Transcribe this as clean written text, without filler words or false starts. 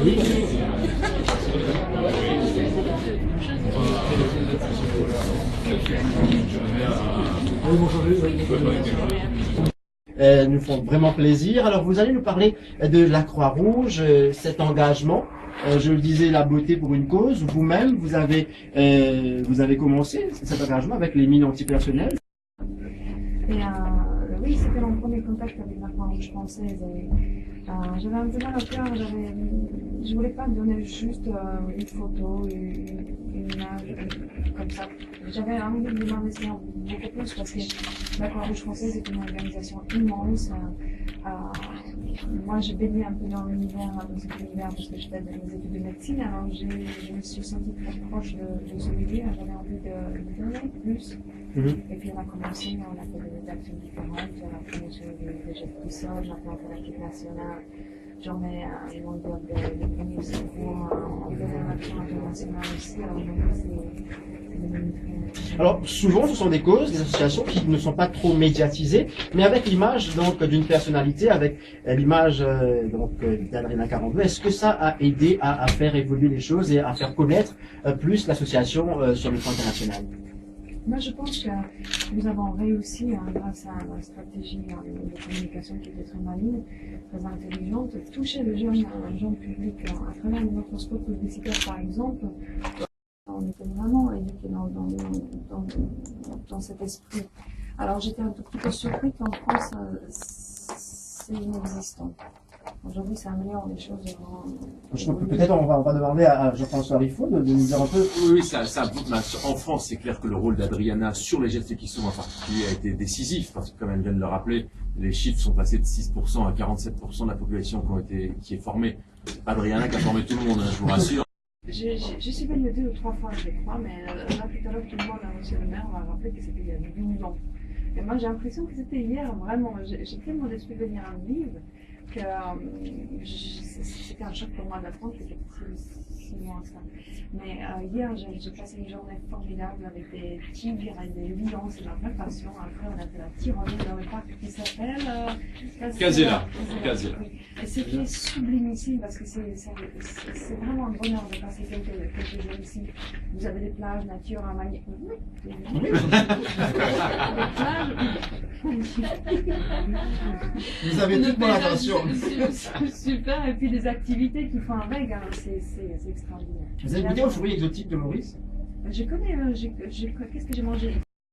Oui. Nous font vraiment plaisir. Alors vous allez nous parler de la Croix-Rouge, cet engagement. Je le disais, la beauté pour une cause. Vous-même, vous avez commencé cet engagement avec les mines antipersonnelles. Oui, c'était mon premier contact avec la Croix-Rouge française. J'avais un peu mal au cœur. Je voulais pas donner juste une photo, une image comme ça. J'avais envie de m'investir beaucoup plus parce que la Croix-Rouge française est une organisation immense. Moi, j'ai baigné un peu dans cet univers parce que je fais des études de médecine, alors je me suis sentie très proche de ce milieu, j'avais envie de donner plus. Et puis on a commencé, on a fait des actions différentes, la promotion des gestes du sol, maintenant on fait l'équipe nationale, journée mondiale des premiers secours, on fait des actions internationales aussi, alors maintenant c'est devenu très... Alors souvent ce sont des causes, des associations qui ne sont pas trop médiatisées, mais avec l'image donc d'une personnalité, avec l'image d'Adriana 42, est-ce que ça a aidé à faire évoluer les choses et à faire connaître plus l'association sur le plan international? Moi, je pense que nous avons réussi, grâce à la stratégie de communication qui était très maligne, très intelligente, toucher le jeune public à travers notre spot publicitaire, par exemple. On était vraiment éduqués dans cet esprit. Alors, j'étais un tout petit peu surpris qu'en France, c'est inexistant. Aujourd'hui, ça améliore les choses. Peut-être on va demander à Jean-François Riffaut de nous dire un peu. Oui, en France, c'est clair que le rôle d'Adriana sur les gestes qui sont en particulier a été décisif, parce que comme elle vient de le rappeler, les chiffres sont passés de 6% à 47% de la population qui est formée. C'est pas Adriana qui a formé tout le monde, hein, je vous rassure. Je suis venue 2 ou 3 fois, je crois, mais là, tout à l'heure, tout le monde, monsieur le maire, m'a rappelé que c'était il y a 12 ans. Et moi, j'ai l'impression que c'était hier, vraiment. J'ai tellement d'esprit de venir à vivre que c'était un choc pour moi d'apprendre que c'était si loin que ça. Mais hier, j'ai passé une journée formidable avec des tigres et des lions, c'est ma vraie passion. Après, on a fait la tironnée dans le parc qui s'appelle Casella. Et c'était sublimissime parce que c'est vraiment un bonheur de passer quelques jours ici. Vous avez des plages, nature, un magnifique. Oui. Des plages. Vous avez toute mon attention. Super, et puis des activités qui font avec, hein, c'est extraordinaire. Vous avez goûté aux fruits exotiques de Maurice? Je connais, qu'est-ce que j'ai mangé?